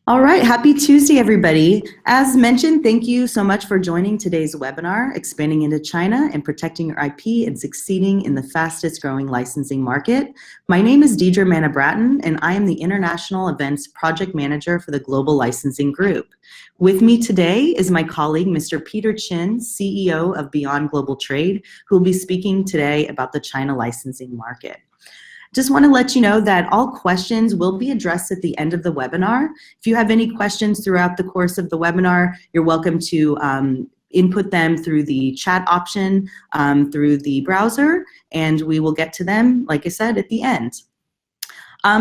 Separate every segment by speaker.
Speaker 1: All right, happy Tuesday, everybody. As mentioned, thank you so much for joining today's webinar, Expanding into China and Protecting Your IP and Succeeding in the Fastest Growing Licensing Market. My name is Deidre Manna-Bratton, and I am the International Events Project Manager for the Global Licensing Group. With me today is my colleague, Mr. Peter Chin, CEO of Beyond Global Trade, who will be speaking today about the China licensing market. Just want to let you know that all questions will be addressed at the end of the webinar. If you have any questions throughout the course of the webinar, you're welcome to input them through the chat option through the browser, and we will get to them, like I said, at the end.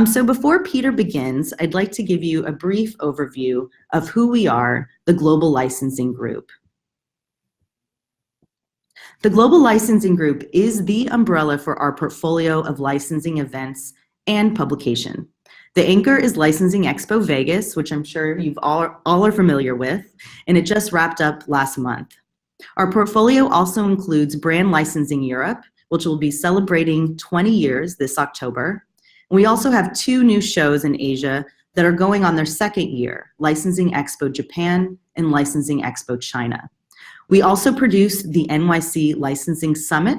Speaker 1: So before Peter begins, I'd like to give you a brief overview of who we are, the Global Licensing Group. The Global Licensing Group is the umbrella for our portfolio of licensing events and publication. The anchor is Licensing Expo Vegas, which I'm sure you've all are familiar with, and it just wrapped up last month. Our portfolio also includes Brand Licensing Europe, which will be celebrating 20 years this October. And we also have two new shows in Asia that are going on their second year, Licensing Expo Japan and Licensing Expo China. We also produce the NYC Licensing Summit,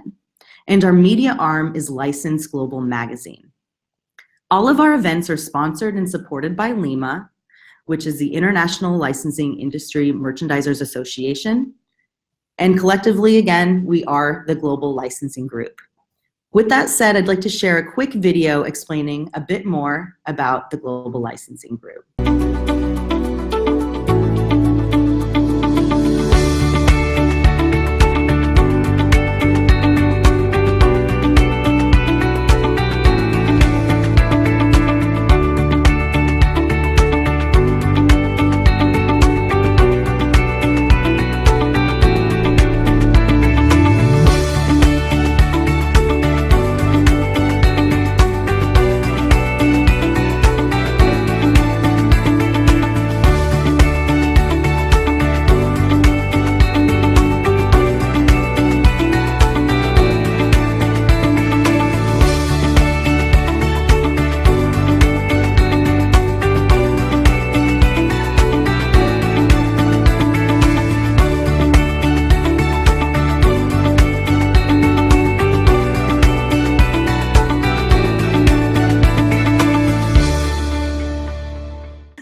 Speaker 1: and our media arm is License Global Magazine. All of our events are sponsored and supported by LIMA, which is the International Licensing Industry Merchandisers Association. And collectively, again, we are the Global Licensing Group. With that said, I'd like to share a quick video explaining a bit more about the Global Licensing Group.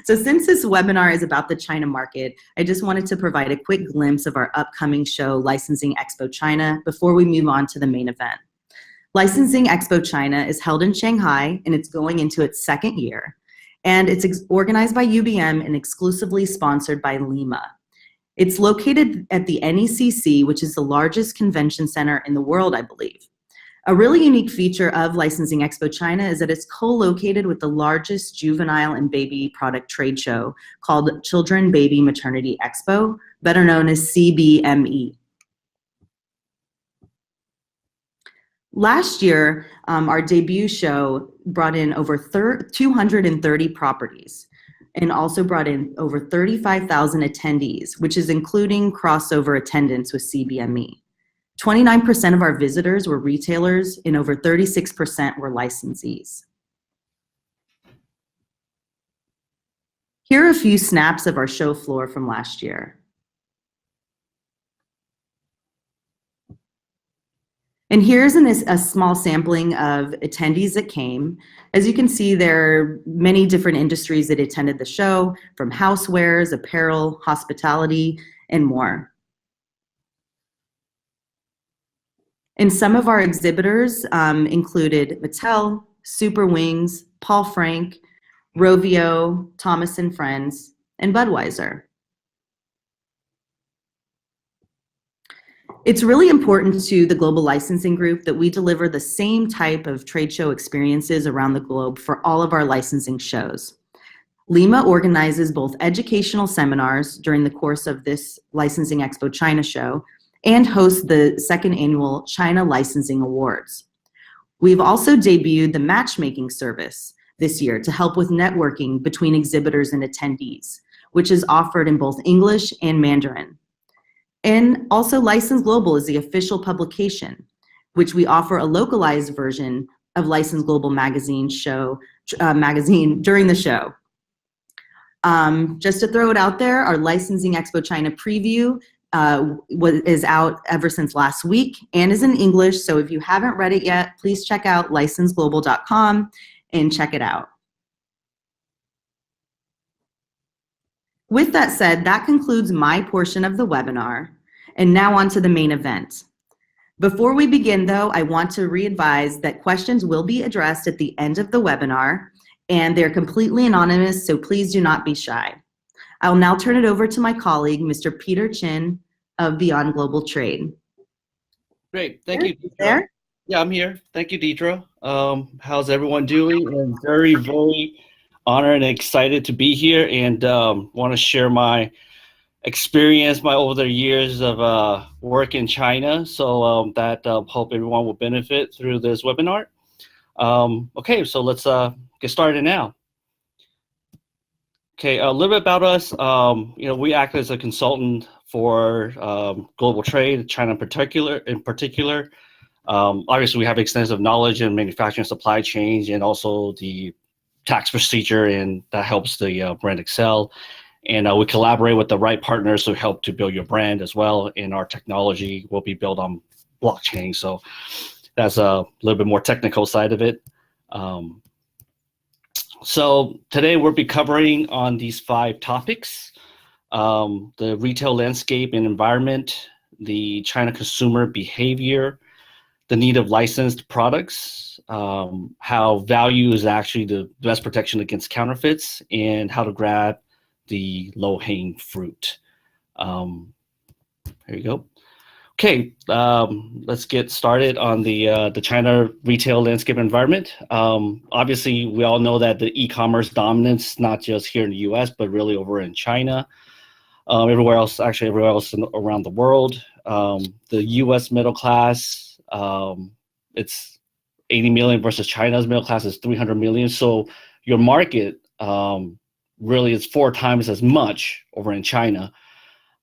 Speaker 1: So since this webinar is about the China market, I just wanted to provide a quick glimpse of our upcoming show, Licensing Expo China, before we move on to the main event. Licensing Expo China is held in Shanghai, and it's going into its second year. And it's organized by UBM and exclusively sponsored by LIMA. It's located at the NECC, which is the largest convention center in the world, I believe. A really unique feature of Licensing Expo China is that it's co-located with the largest juvenile and baby product trade show called Children, Baby, Maternity Expo, better known as CBME. Last year, our debut show brought in over 230 properties and also brought in over 35,000 attendees, which is including crossover attendance with CBME. 29% of our visitors were retailers and over 36% were licensees. Here are a few snaps of our show floor from last year. And here's a small sampling of attendees that came. As you can see, there are many different industries that attended the show, from housewares, apparel, hospitality, and more. And some of our exhibitors included Mattel, Super Wings, Paul Frank, Rovio, Thomas & Friends, and Budweiser. It's really important to the Global Licensing Group that we deliver the same type of trade show experiences around the globe for all of our licensing shows. LIMA organizes both educational seminars during the course of this Licensing Expo China show and hosts the second annual China Licensing Awards. We've also debuted the matchmaking service this year to help with networking between exhibitors and attendees, which is offered in both English and Mandarin. And also License Global is the official publication, which we offer a localized version of License Global magazine during the show. Just to throw it out there, our Licensing Expo China preview is out ever since last week and is in English. So if you haven't read it yet, please check out licenseglobal.com and check it out. With that said, that concludes my portion of the webinar. And now on to the main event. Before we begin, though, I want to re-advise that questions will be addressed at the end of the webinar, and they're completely anonymous, so please do not be shy. I'll now turn it over to my colleague, Mr. Peter Chin of Beyond Global Trade.
Speaker 2: Great, thank you, Deidre.
Speaker 1: There?
Speaker 2: Yeah, I'm here. Thank you, Deidre. How's everyone doing? And very, very honored and excited to be here, and want to share my experience, over the years of work in China. So hope everyone will benefit through this webinar. Okay, so let's get started now. Okay, a little bit about us. We act as a consultant for global trade, China in particular. Obviously, we have extensive knowledge in manufacturing, supply chain, and also the tax procedure, and that helps the brand excel. And we collaborate with the right partners to help to build your brand as well. And our technology will be built on blockchain. So that's a little bit more technical side of it. So today we'll be covering on these 5 topics: the retail landscape and environment, the China consumer behavior, the need of licensed products, how value is actually the best protection against counterfeits, and how to grab the low-hanging fruit. There you go. Okay, let's get started on the China retail landscape environment. Obviously, we all know that the e-commerce dominance, not just here in the U.S., but really over in China, everywhere else around the world. The U.S. middle class, it's 80 million versus China's middle class is 300 million. So your market really is 4 times as much over in China.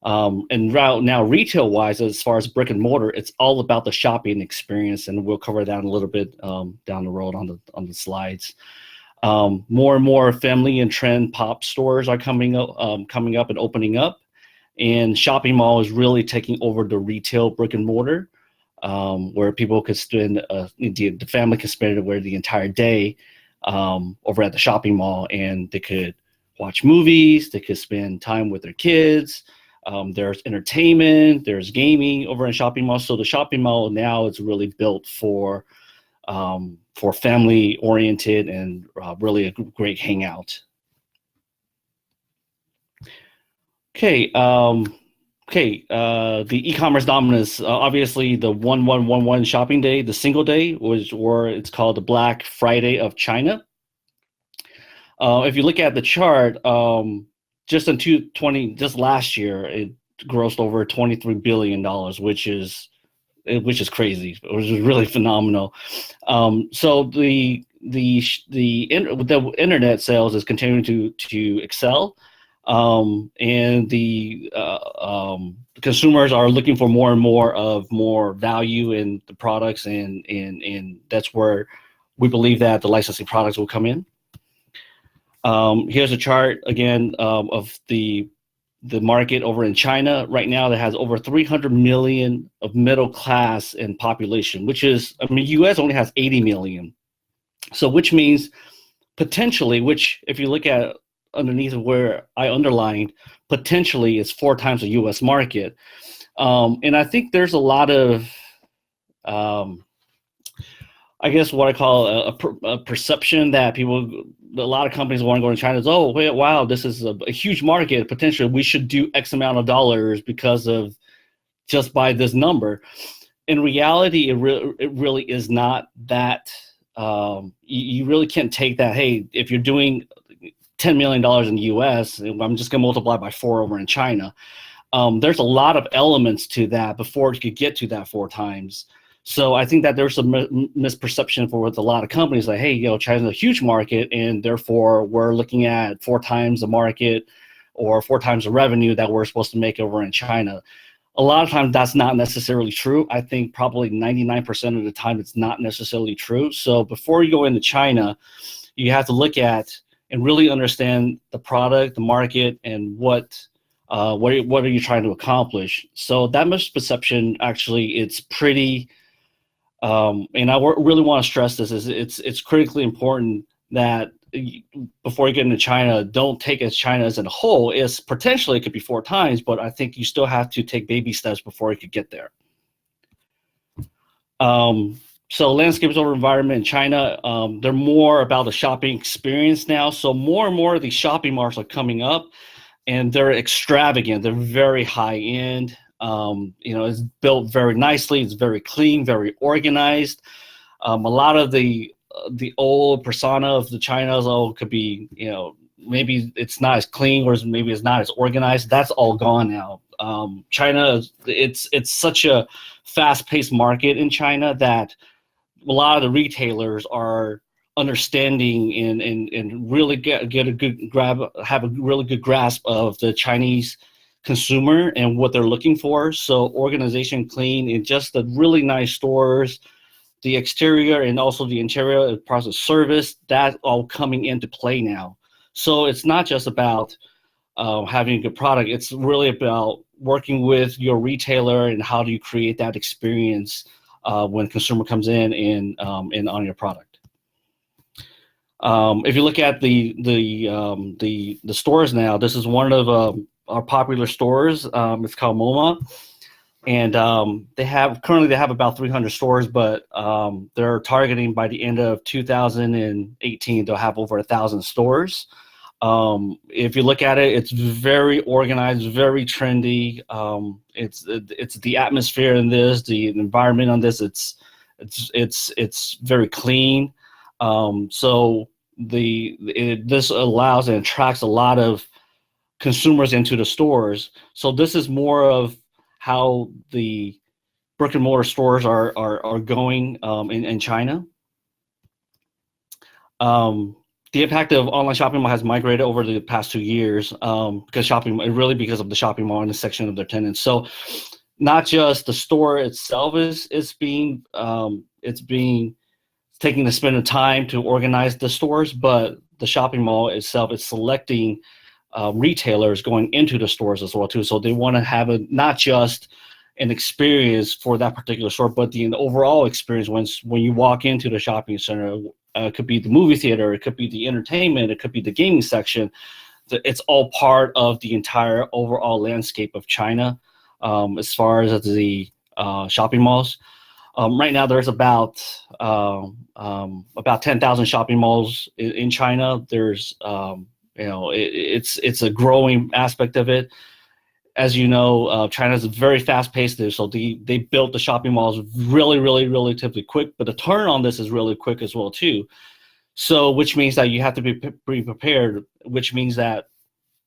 Speaker 2: And now retail-wise, as far as brick and mortar, it's all about the shopping experience, and we'll cover that a little bit down the road on the slides. More and more family and trend pop stores are coming up and opening up, and shopping mall is really taking over the retail brick and mortar, where people could spend the family could spend the entire day over at the shopping mall, and they could watch movies, they could spend time with their kids. There's entertainment, there's gaming over in shopping malls. So the shopping mall now is really built for family oriented and really a great hangout. Okay, the e-commerce dominance, obviously the 1111 shopping day, the single day, or it's called the Black Friday of China. If you look at the chart, just last year, it grossed over $23 billion, which is crazy. It was really phenomenal. So the internet sales is continuing to excel, and the consumers are looking for more and more value in the products, and that's where we believe that the licensing products will come in. Here's a chart again of the market over in China right now that has over 300 million of middle class in population, U.S. only has 80 million. So which means potentially, which if you look at underneath of where I underlined, potentially is 4 times the U.S. market. And I think there's a lot of I guess what I call a perception that a lot of companies want to go to China is, oh, wow, this is a huge market. Potentially, we should do X amount of dollars because of just by this number. In reality, it really is not that. You really can't take that, hey, if you're doing $10 million in the U.S., I'm just going to multiply by 4 over in China. There's a lot of elements to that before you could get to that 4 times. So I think that there's a misperception with a lot of companies like, hey, China's a huge market, and therefore we're looking at 4 times the market or 4 times the revenue that we're supposed to make over in China. A lot of times that's not necessarily true. I think probably 99% of the time it's not necessarily true. So before you go into China, you have to look at, and really understand the product, the market, and what are you trying to accomplish. So that misperception, actually, it's pretty, and I really want to stress this, is it's critically important that before you get into China, don't take China as a whole. It's potentially, it could be 4 times, but I think you still have to take baby steps before you could get there. So landscapes over environment in China, they're more about the shopping experience now. So more and more of these shopping malls are coming up, and they're extravagant. They're very high end. It's built very nicely. It's very clean, very organized. A lot of the old persona of the China's could be, maybe it's not as clean, or maybe it's not as organized. That's all gone now. China, it's such a fast-paced market in China that a lot of the retailers are understanding and really get a good have a really good grasp of the Chinese consumer and what they're looking for. So organization, clean, and just the really nice stores, the exterior and also the interior process service, that all coming into play now. So it's not just about having a good product. It's really about working with your retailer and how do you create that experience when consumer comes in and on your product. If you look at the stores now, this is one of our popular stores. It's called MoMA, and they have about 300 stores, but they're targeting by the end of 2018 they'll have over 1,000 stores. If you look at it, it's very organized, very trendy. It's the atmosphere in this, the environment on this. It's very clean. So this allows and attracts a lot of consumers into the stores. So this is more of how the brick and mortar stores are going in China. The impact of online shopping mall has migrated over the past 2 years because of the shopping mall and the section of their tenants. So not just the store itself is being taking the spend of time to organize the stores, but the shopping mall itself is selecting retailers going into the stores as well too. So they want to have not just an experience for that particular store, but the overall experience when you walk into the shopping center. It could be the movie theater, it could be the entertainment, it could be the gaming section. It's all part of the entire overall landscape of China as far as the shopping malls. Right now, there's about 10,000 shopping malls in China. There's it's a growing aspect of it. As you know, China's very fast-paced there, so they built the shopping malls really, really, relatively quick, but the turn on this is really quick as well too. So, which means that you have to be prepared, which means that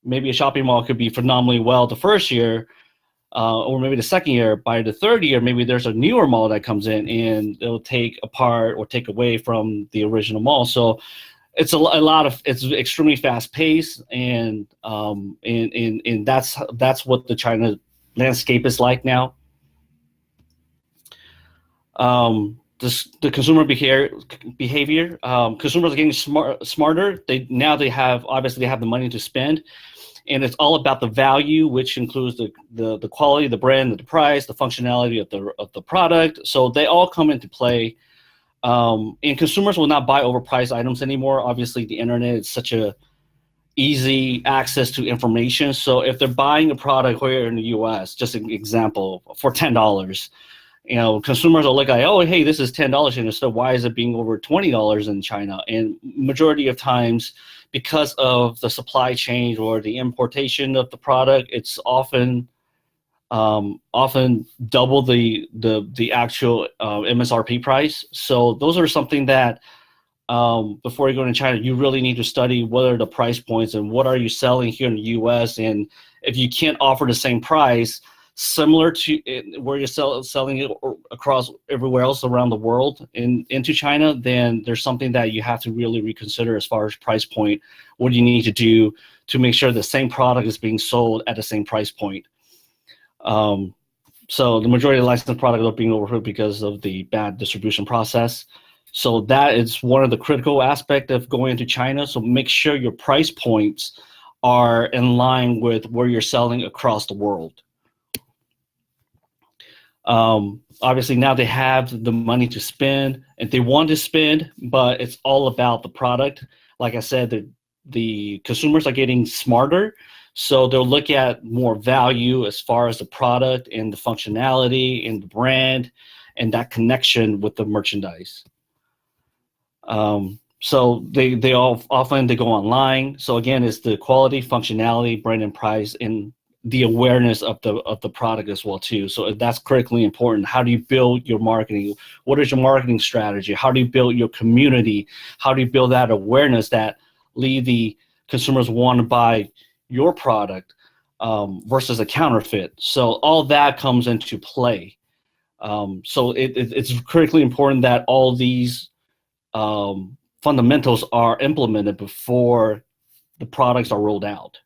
Speaker 2: maybe a shopping mall could be phenomenally well the first year, or maybe the second year. By the third year, maybe there's a newer mall that comes in and it'll take apart or take away from the original mall. So it's it's extremely fast paced, and that's what the China landscape is like now. The consumer behavior. Consumers are getting smarter. They obviously have the money to spend, and it's all about the value, which includes the quality, the brand, the price, the functionality of the product. So they all come into play. And consumers will not buy overpriced items anymore. Obviously, the internet is such a easy access to information. So if they're buying a product here in the U.S., just an example, for $10, consumers will look at, oh, hey, this is $10 in the store. Why is it being over $20 in China? And majority of times, because of the supply chain or the importation of the product, it's often double the actual MSRP price. So those are something that before you go into China, you really need to study what are the price points and what are you selling here in the U.S. And if you can't offer the same price similar to where you're selling it across everywhere else around the world into China, then there's something that you have to really reconsider as far as price point. What do you need to do to make sure the same product is being sold at the same price point? So the majority of licensed products are being overlooked because of the bad distribution process. So that is one of the critical aspects of going into China. So make sure your price points are in line with where you're selling across the world. Obviously now they have the money to spend and they want to spend, but it's all about the product. Like I said, the consumers are getting smarter, so they'll look at more value as far as the product and the functionality and the brand and that connection with the merchandise. So they all often they go online. So again, it's the quality, functionality, brand and price, and the awareness of the product as well too. So that's critically important. How do you build your marketing? What is your marketing strategy? How do you build your community? How do you build that awareness that lead the consumers want to buy your product versus a counterfeit? So all that comes into play. So it's critically important that all these fundamentals are implemented before the products are rolled out.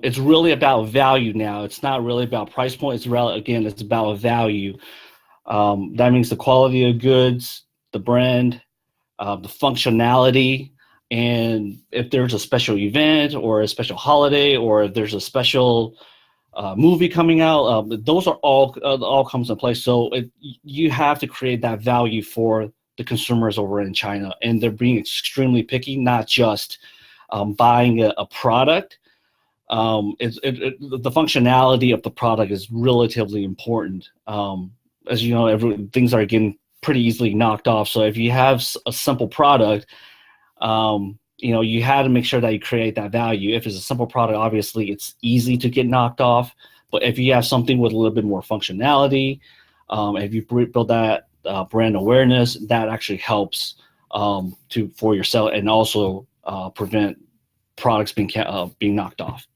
Speaker 2: It's really about value now. It's not really about price point. It's about value. That means the quality of goods, the brand, the functionality, and if there's a special event or a special holiday or if there's a special movie coming out, those are all comes in place. So you have to create that value for the consumers over in China, and they're being extremely picky, not just buying a product. The functionality of the product is relatively important. As you know, things are getting pretty easily knocked off. So if you have a simple product, you had to make sure that you create that value. If it's a simple product, obviously it's easy to get knocked off. But if you have something with a little bit more functionality, if you build that brand awareness, that actually helps for your sale and also prevent products being knocked off.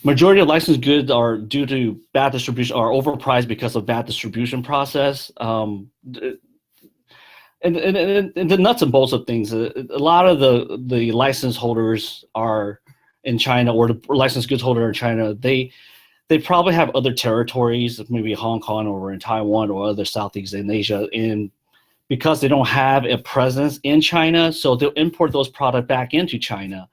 Speaker 2: Majority of licensed goods are due to bad distribution, are overpriced because of bad distribution process. And the nuts and bolts of things, a lot of the license holders are in China, or the licensed goods holder in China, they probably have other territories, maybe Hong Kong or in Taiwan or other Southeast Asia, and because they don't have a presence in China, so they'll import those products back into China.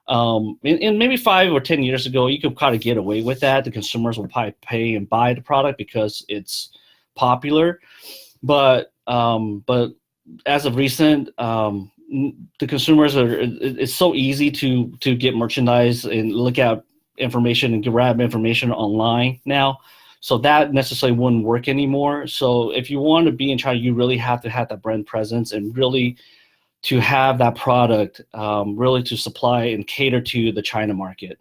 Speaker 2: And maybe 5 or 10 years ago, you could kind of get away with that. The consumers will probably pay and buy the product because it's popular. But as of recent, the consumers it's so easy to get merchandise and look at information and grab information online now. So that necessarily wouldn't work anymore. So if you want to be in China, you really have to have that brand presence and really to have that product really to supply and cater to the China market.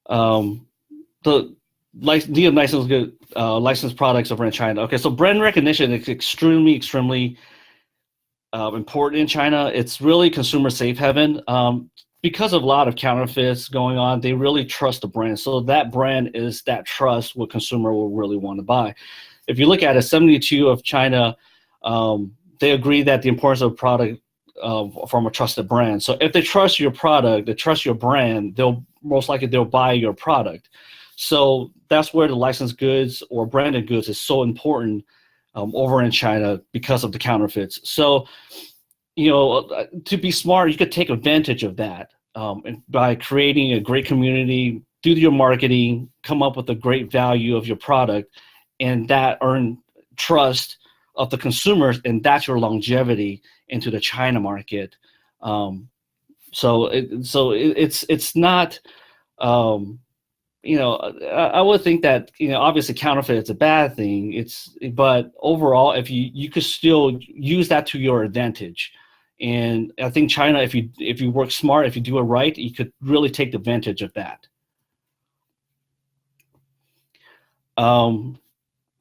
Speaker 2: The licensed products over in China. Okay, so brand recognition is extremely important in China. It's really consumer safe haven. Because of a lot of counterfeits going on, they really trust the brand. So that brand is that trust what consumer will really want to buy. If you look at it, 72 of China, they agree that the importance of a product from a trusted brand. So if they trust your product, they trust your brand, they'll most likely buy your product. So that's where the licensed goods or branded goods is so important over in China because of the counterfeits. So, to be smart, you could take advantage of that by creating a great community, do your marketing, come up with a great value of your product, and that earn trust of the consumers, and that's your longevity into the China market. So it's not. I would think that obviously counterfeit is a bad thing. But overall, if you could still use that to your advantage, and I think China, if you work smart, if you do it right, you could really take advantage of that.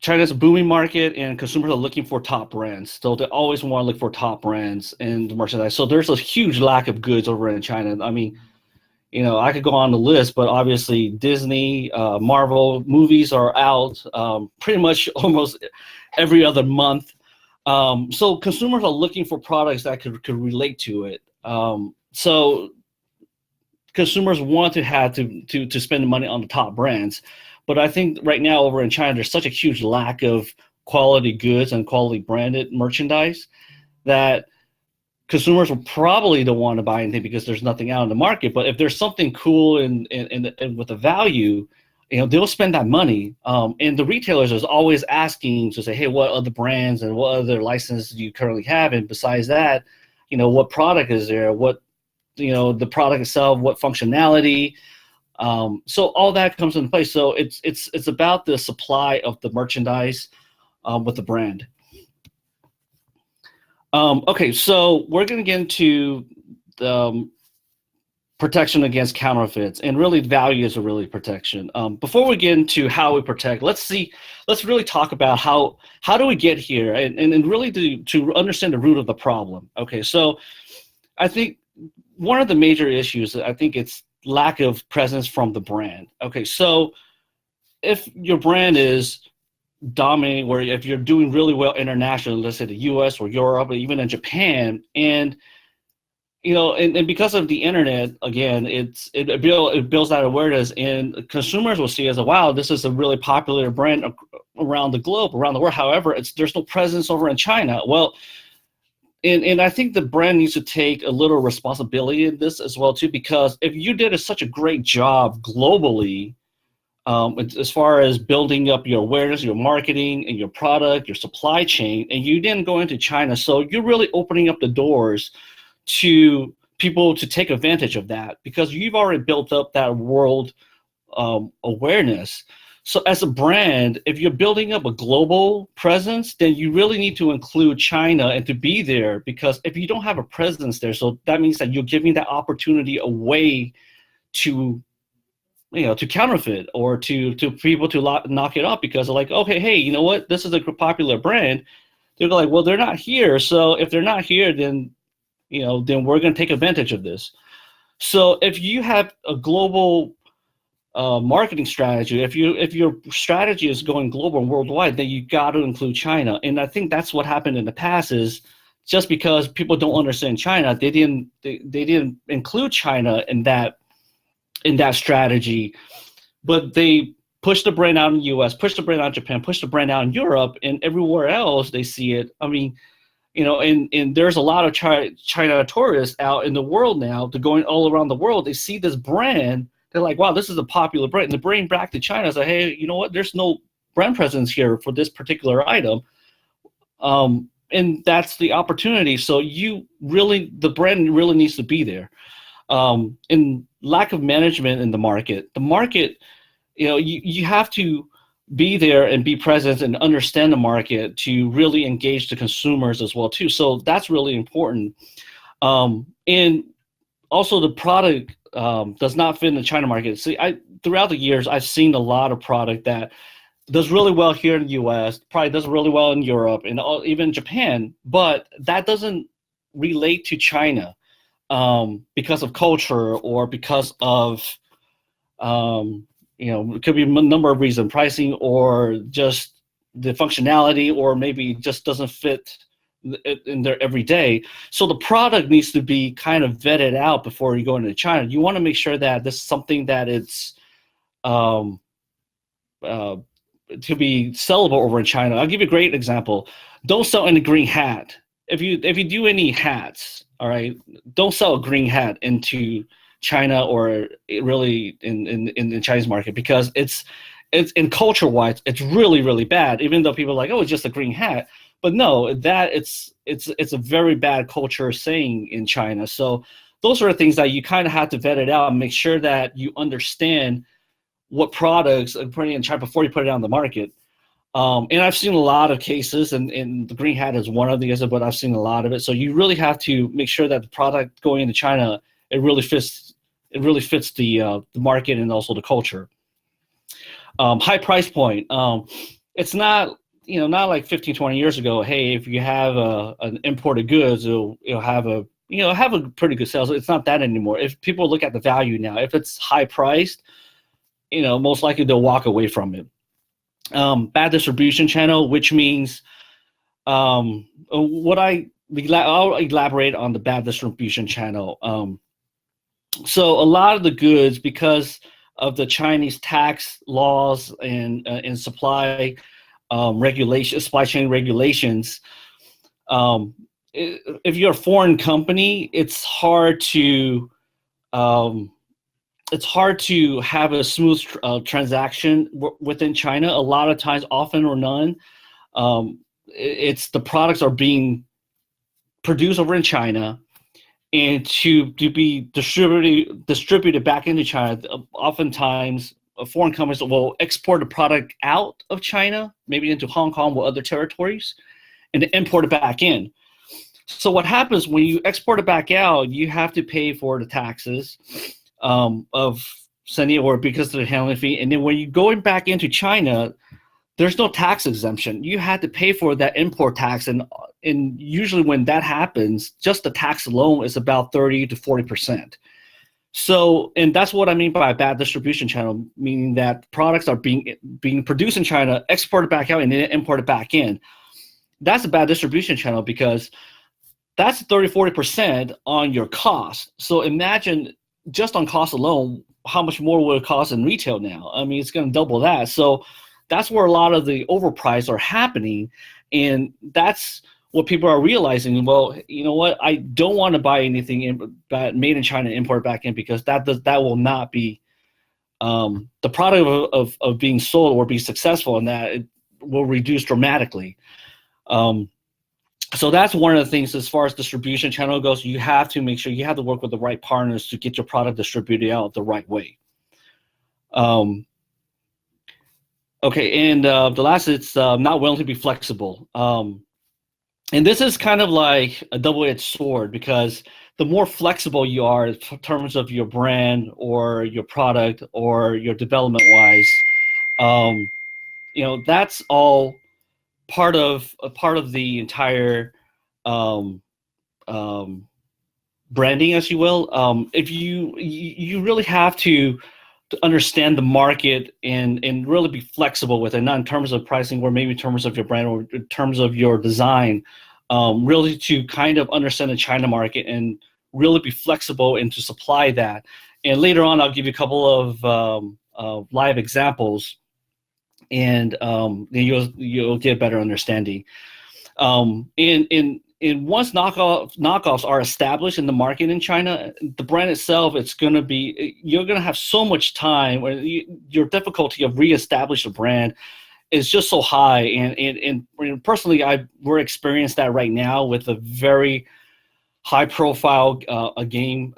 Speaker 2: China's a booming market, and consumers are looking for top brands. So they always want to look for top brands in the merchandise. So there's a huge lack of goods over in China. I mean, I could go on the list, but obviously Disney, Marvel movies are out pretty much almost every other month. So consumers are looking for products that could relate to it. So consumers want to have to spend money on the top brands. But I think right now over in China, there's such a huge lack of quality goods and quality branded merchandise that consumers will probably don't want to buy anything because there's nothing out in the market. But if there's something cool and with a value, they'll spend that money. And the retailers is always asking to say, hey, what other brands and what other licenses do you currently have? And besides that, what product is there? What, the product itself, what functionality? So all that comes into play. So it's about the supply of the merchandise with the brand. Okay, so we're going to get into the protection against counterfeits, and really value is a really protection. Before we get into how we protect, let's really talk about how do we get here, and really to understand the root of the problem. Okay, so I think one of the major issues, I think it's lack of presence from the brand. Okay, so if your brand is dominating, where if you're doing really well internationally, let's say the US or Europe or even in Japan, and and because of the internet, again, it builds that awareness, and consumers will see as a, wow, this is a really popular brand around the globe, around the world. However, there's no presence over in China. Well, and I think the brand needs to take a little responsibility in this as well too, because if you did such a great job globally, as far as building up your awareness, your marketing, and your product, your supply chain, and you didn't go into China, so you're really opening up the doors to people to take advantage of that, because you've already built up that world awareness. So as a brand, if you're building up a global presence, then you really need to include China and to be there, because if you don't have a presence there, so that means that you're giving that opportunity away to to counterfeit, or to people to knock it off, because they're like, okay, hey, you know what? This is a popular brand. They're like, well, they're not here. So if they're not here, then, then we're going to take advantage of this. So if you have a global marketing strategy, if your strategy is going global and worldwide, then you got to include China. And I think that's what happened in the past, is just because people don't understand China, they didn't include China in that strategy, but they push the brand out in the US, push the brand out in Japan, push the brand out in Europe, and everywhere else they see it. I mean, and there's a lot of China tourists out in the world now. They're going all around the world. They see this brand. They're like, wow, this is a popular brand. And they bring back to China and say, hey, you know what? There's no brand presence here for this particular item. And that's the opportunity. So the brand really needs to be there. And lack of management in the market, you have to be there and be present and understand the market to really engage the consumers as well too. So that's really important. And also the product does not fit in the China market. See, throughout the years, I've seen a lot of product that does really well here in the US, probably does really well in Europe and even Japan, but that doesn't relate to China. Because of culture, or because of, it could be a number of reasons, pricing, or just the functionality, or maybe just doesn't fit in there every day. So the product needs to be kind of vetted out before you go into China. You want to make sure that this is something that it's to be sellable over in China. I'll give you a great example. Don't sell any green hat. If you do any hats, all right, don't sell a green hat into China, or really in the Chinese market, because it's in culture-wise, it's really, really bad. Even though people are like, oh, it's just a green hat, but no, that it's a very bad culture saying in China. So those are the things that you kind of have to vet it out and make sure that you understand what products are putting in China before you put it on the market. And I've seen a lot of cases, and the green hat is one of these, but I've seen a lot of it. So you really have to make sure that the product going into China, it really fits the market and also the culture. High price point. It's not not like 15, 20 years ago. Hey, if you have an imported goods, it'll have a pretty good sales. It's not that anymore. If people look at the value now, if it's high priced, most likely they'll walk away from it. Bad distribution channel, which means I'll elaborate on the bad distribution channel. So a lot of the goods, because of the Chinese tax laws and supply supply chain regulations, um, if you're a foreign company, um, it's hard to have a smooth transaction within China. A lot of times, often or none, it's the products are being produced over in China and to be distributed back into China. Oftentimes, foreign companies will export a product out of China, maybe into Hong Kong or other territories, and import it back in. So what happens when you export it back out? You have to pay for the taxes of sending it, or because of the handling fee, and then when you go back into China, there's no tax exemption. You had to pay for that import tax, and usually when that happens, just the tax alone is about 30 to 40%. So, and that's what I mean by a bad distribution channel, meaning that products are being produced in China, exported back out, and then imported back in. That's a bad distribution channel because that's 30, 40% on your cost. So imagine just on cost alone, how much more will it cost in retail now? I mean, it's going to double that. So that's where a lot of the overprice are happening. And that's what people are realizing. Well, you know what? I don't want to buy anything made in China and import back in, because that will not be the product of being sold or be successful in that. It will reduce dramatically. So that's one of the things as far as distribution channel goes. You have to make sure you have to work with the right partners to get your product distributed out the right way. Okay, and the last, it's not willing to be flexible. And this is kind of like a double-edged sword, because the more flexible you are in terms of your brand or your product or your development-wise, that's all part of the entire branding, as you will. If you really have to understand the market and really be flexible with it, not in terms of pricing or maybe in terms of your brand or in terms of your design, really to kind of understand the China market and really be flexible and to supply that. And later on, I'll give you a couple of live examples, and then you'll get a better understanding. And once knockoffs are established in the market in China, the brand itself, you're going to have so much time where your difficulty of reestablish a brand is just so high. And personally, we're experiencing that right now with a very high profile gaming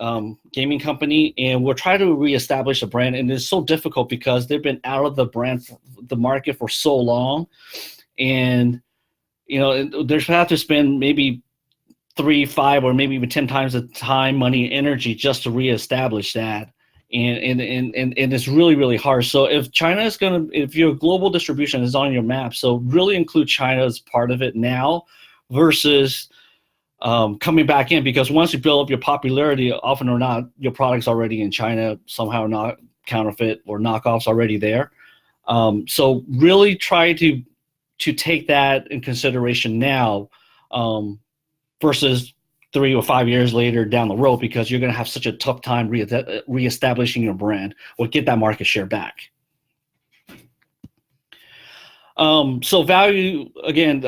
Speaker 2: company, and we're trying to reestablish a brand, and it's so difficult because they've been out of the market for so long. And they have to spend maybe 3, 5, or maybe even 10 times the time, money, and energy just to reestablish that. And it's really, really hard. So if if your global distribution is on your map, so really include China as part of it now versus coming back in, because once you build up your popularity, often or not, your product's already in China, somehow not counterfeit or knockoffs already there. So really try to take that in consideration now, versus 3 or 5 years later down the road, because you're going to have such a tough time reestablishing your brand or get that market share back. So value, again,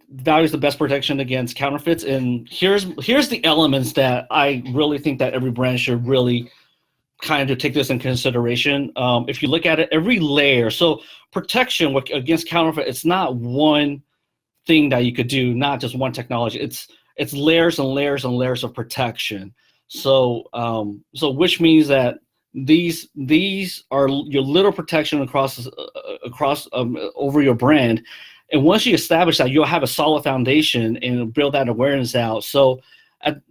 Speaker 2: value is the best protection against counterfeits. And here's the elements that I really think that every brand should really kind of take this in consideration. If you look at it, every layer, so protection against counterfeit, it's not one thing that you could do, not just one technology. It's layers and layers and layers of protection. So which means that these are your little protection across over your brand. And once you establish that, you'll have a solid foundation and build that awareness out. So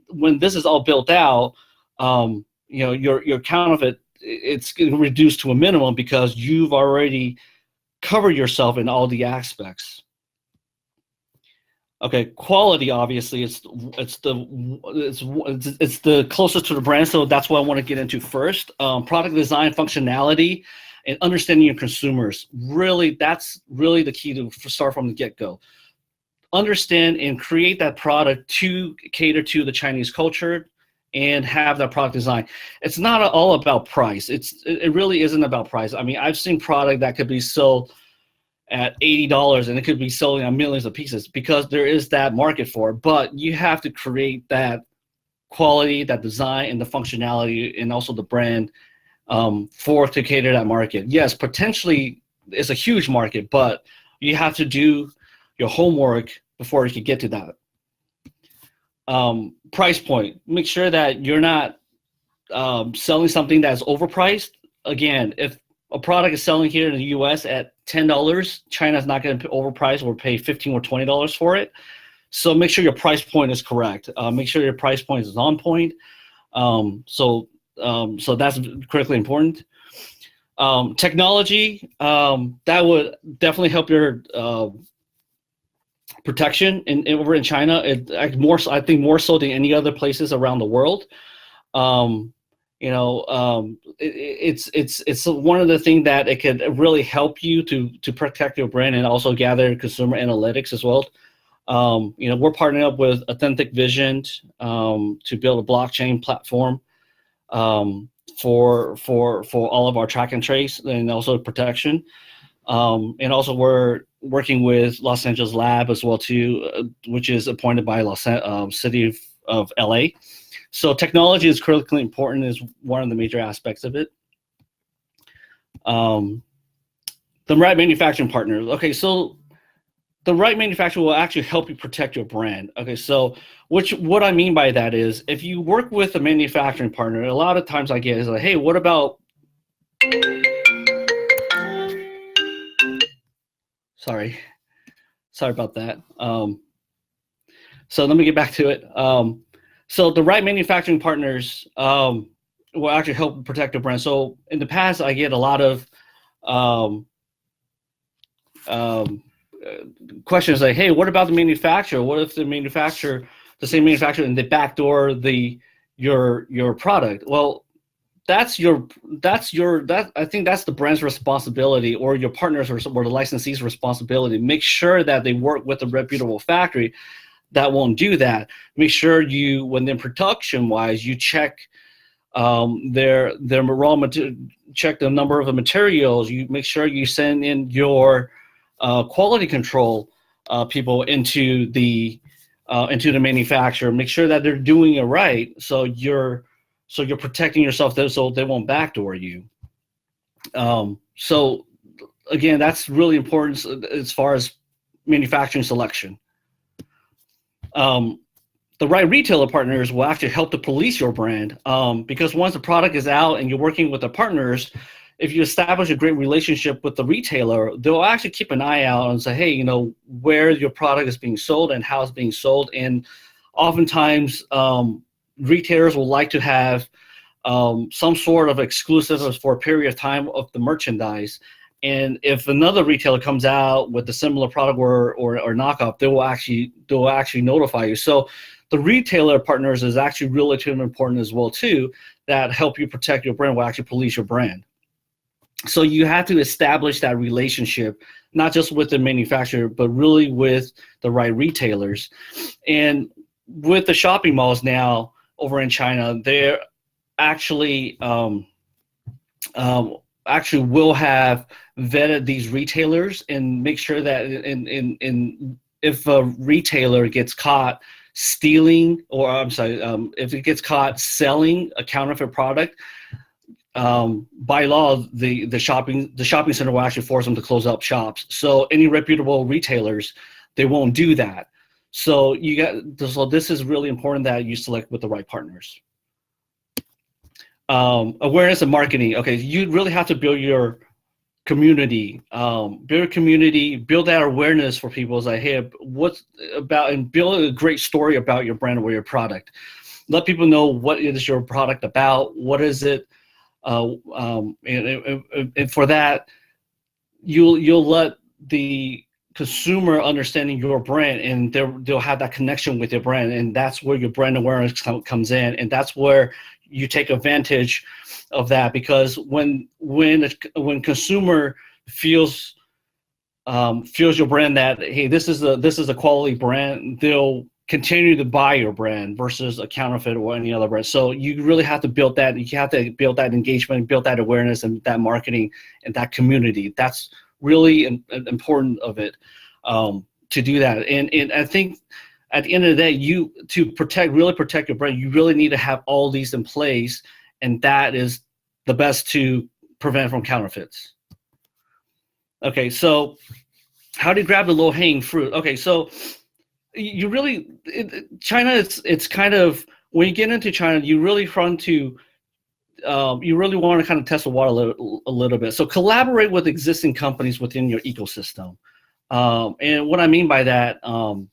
Speaker 2: when this is all built out, your counterfeit, it's going to reduce to a minimum because you've already covered yourself in all the aspects. Okay, quality, obviously, it's the closest to the brand, so that's what I want to get into first. Product design, functionality, and understanding your consumers. Really, that's really the key to start from the get-go. Understand and create that product to cater to the Chinese culture and have that product design. It's not all about price. It really isn't about price. I mean, I've seen product that could be sold at $80 and it could be selling on millions of pieces because there is that market for it. But you have to create that quality, that design, and the functionality, and also the brand for to cater that market. Yes, potentially it's a huge market, but you have to do your homework before you can get to that. Price point. Make sure that you're not selling something that's overpriced. Again, if a product is selling here in the US at $10, China's not going to overprice or pay $15 or $20 for it. So make sure your price point is correct. Make sure your price point is on point. So that's critically important. Technology, that would definitely help your protection over in China. I think more so than any other places around the world. It's one of the things that it could really help you to protect your brand and also gather consumer analytics as well. We're partnering up with Authentic Vision to build a blockchain platform for all of our track and trace and also protection. And also we're working with Los Angeles Lab as well too, which is appointed by City of LA. So technology is critically important, is one of the major aspects of it. The right manufacturing partner. Okay, so the right manufacturer will actually help you protect your brand. Okay, so what I mean by that is if you work with a manufacturing partner, a lot of times I get is like, hey, what about Sorry about that. So let me get back to it. So the right manufacturing partners will actually help protect your brand. So in the past, I get a lot of questions like, hey, what about the manufacturer? What if the same manufacturer, and they backdoor your product? Well, I think that's the brand's responsibility, or your partners or the licensee's responsibility. Make sure that they work with a reputable factory that won't do that. Make sure when they're production wise, you check their raw material, check the number of the materials. You make sure you send in your quality control people into the manufacturer. Make sure that they're doing it right. So you're protecting yourself so they won't backdoor you. So again, that's really important as far as manufacturing selection. The right retailer partners will actually help to police your brand, because once the product is out and you're working with the partners, if you establish a great relationship with the retailer, they'll actually keep an eye out and say, hey, where your product is being sold and how it's being sold. And oftentimes, retailers will like to have some sort of exclusives for a period of time of the merchandise. And if another retailer comes out with a similar product or knockoff, they will actually notify you. So the retailer partners is actually relatively important as well too, that help you protect your brand, will actually police your brand. So you have to establish that relationship, not just with the manufacturer, but really with the right retailers. And with the shopping malls now over in China, they're actually will have vetted these retailers and make sure that if a retailer gets caught stealing, or if it gets caught selling a counterfeit product, by law, the shopping center will actually force them to close up shops. So any reputable retailers, they won't do that. So this is really important that you select with the right partners. Awareness and marketing. Okay, you really have to build your community, build that awareness for people. It's like, hey, and build a great story about your brand or your product. Let people know what is your product about, what is it, and for that, you'll let the consumer understanding your brand, and they'll have that connection with your brand, and that's where your brand awareness comes in, and that's where you take advantage of that, because when consumer feels your brand that, hey, this is a quality brand, they'll continue to buy your brand versus a counterfeit or any other brand. So you really have to build that. You have to build that engagement, build that awareness, and that marketing and that community. That's really important of it, to do that. And I think at the end of the day, to really protect your brand, you really need to have all these in place, and that is the best to prevent from counterfeits. Okay, so how do you grab the low-hanging fruit? Okay, so you really, China, it's kind of, when you get into China, you really want to kind of test the water a little bit. So collaborate with existing companies within your ecosystem. And what I mean by that, I'll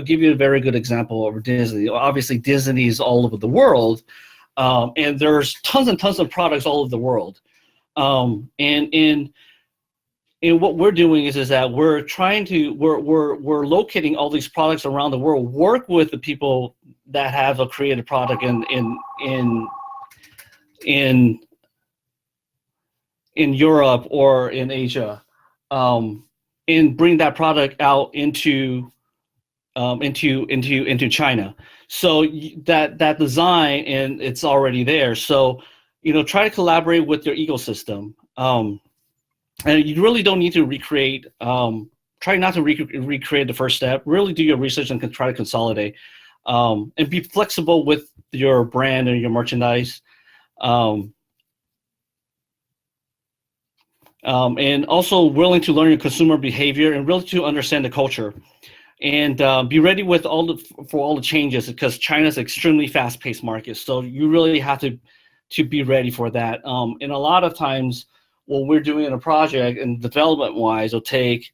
Speaker 2: give you a very good example of Disney. Obviously, Disney is all over the world, and there's tons and tons of products all over the world. And what we're doing is that we're locating all these products around the world, work with the people that have a creative product in Europe or in Asia, and bring that product out into China. So that design, and it's already there. So try to collaborate with your ecosystem. And you really don't need to recreate. Try not to recreate the first step. Really do your research and try to consolidate, and be flexible with your brand and your merchandise. And also willing to learn your consumer behavior and really to understand the culture, and be ready with for all the changes, because China's an extremely fast-paced market. So you really have to be ready for that. And a lot of times, what we're doing in a project and development-wise, it'll take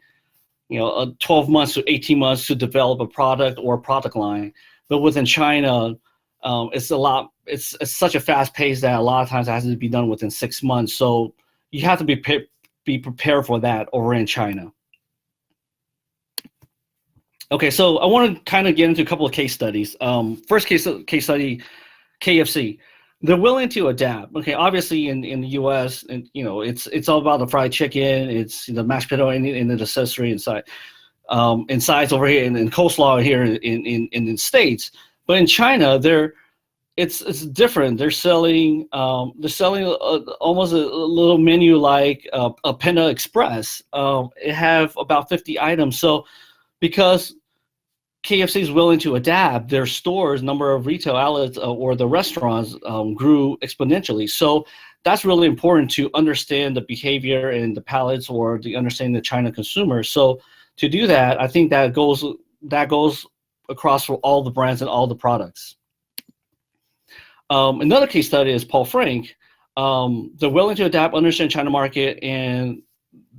Speaker 2: 12 months to 18 months to develop a product or a product line. But within China, it's such a fast pace that a lot of times it has to be done within 6 months. So you have to be prepared for that over in China. Okay, so I want to kind of get into a couple of case studies. First case study, KFC. They're willing to adapt. Okay, obviously in the U.S., and it's all about the fried chicken. It's the mashed potato and the accessory inside, and sides over here, and coleslaw here in the States. But in China, it's different. They're selling almost a little menu like a Panda Express. It have about 50 items. So because KFC is willing to adapt, their stores, number of retail outlets or the restaurants grew exponentially. So that's really important to understand the behavior and the palates, or to understand the China consumer. So to do that, I think that goes across for all the brands and all the products. Another case study is Paul Frank. They're willing to adapt, understand China market, and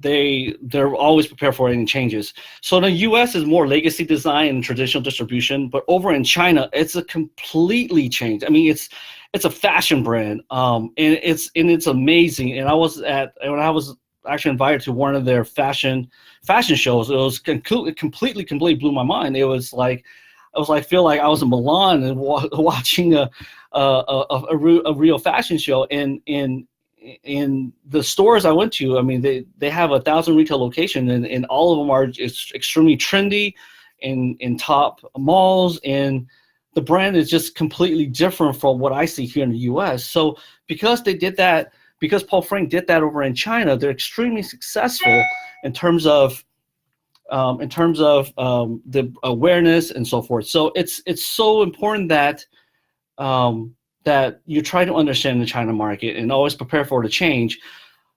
Speaker 2: they're always prepared for any changes. So the U.S. is more legacy design and traditional distribution, but over in China, it's a completely changed. I mean, it's a fashion brand, and it's amazing. And when I was actually invited to one of their fashion shows, it was completely blew my mind. It was like feel like I was in Milan and watching a real fashion show. And in the stores I went to, I mean, they have 1,000 retail locations, and all of them are extremely trendy in top malls, and the brand is just completely different from what I see here in the U.S. So because they did that, because Paul Frank did that over in China, they're extremely successful in terms of the awareness and so forth. So it's so important that that you try to understand the China market and always prepare for the change.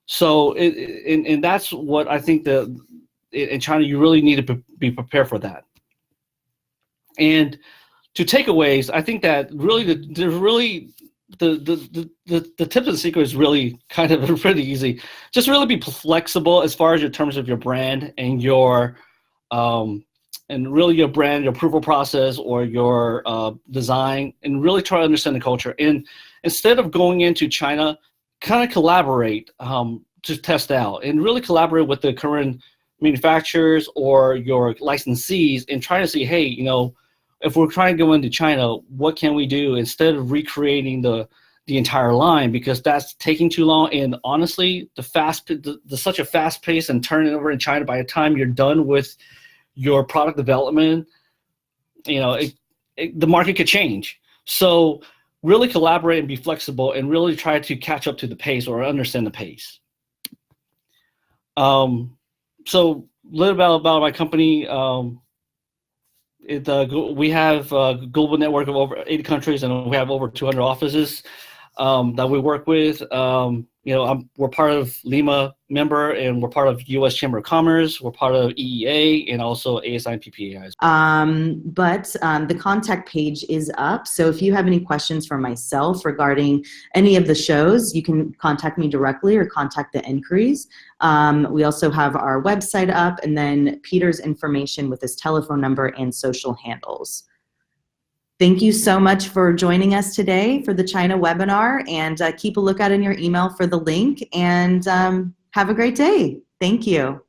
Speaker 2: So and that's what I think in China, you really need to be prepared for that. And to takeaways, I think that really the tip of the secret is really kind of pretty easy. Just really be flexible as far as your terms of your brand and your your brand, your approval process, or your design, and really try to understand the culture. And instead of going into China, kind of collaborate to test out, and really collaborate with the current manufacturers or your licensees, and try to see, hey, if we're trying to go into China, what can we do instead of recreating the entire line, because that's taking too long. And honestly, such a fast pace and turning over in China, by the time you're done with your product development, the market could change. So really collaborate and be flexible and really try to catch up to the pace or understand the pace. So a little bit about my company. We have a global network of over 80 countries, and we have over 200 offices that we work with. We're part of Lima member, and we're part of U.S. Chamber of Commerce. We're part of EEA and also ASI and PPAI.
Speaker 1: But the contact page is up. So if you have any questions for myself regarding any of the shows, you can contact me directly or contact the inquiries. We also have our website up, and then Peter's information with his telephone number and social handles. Thank you so much for joining us today for the China webinar, and keep a lookout in your email for the link, and have a great day. Thank you.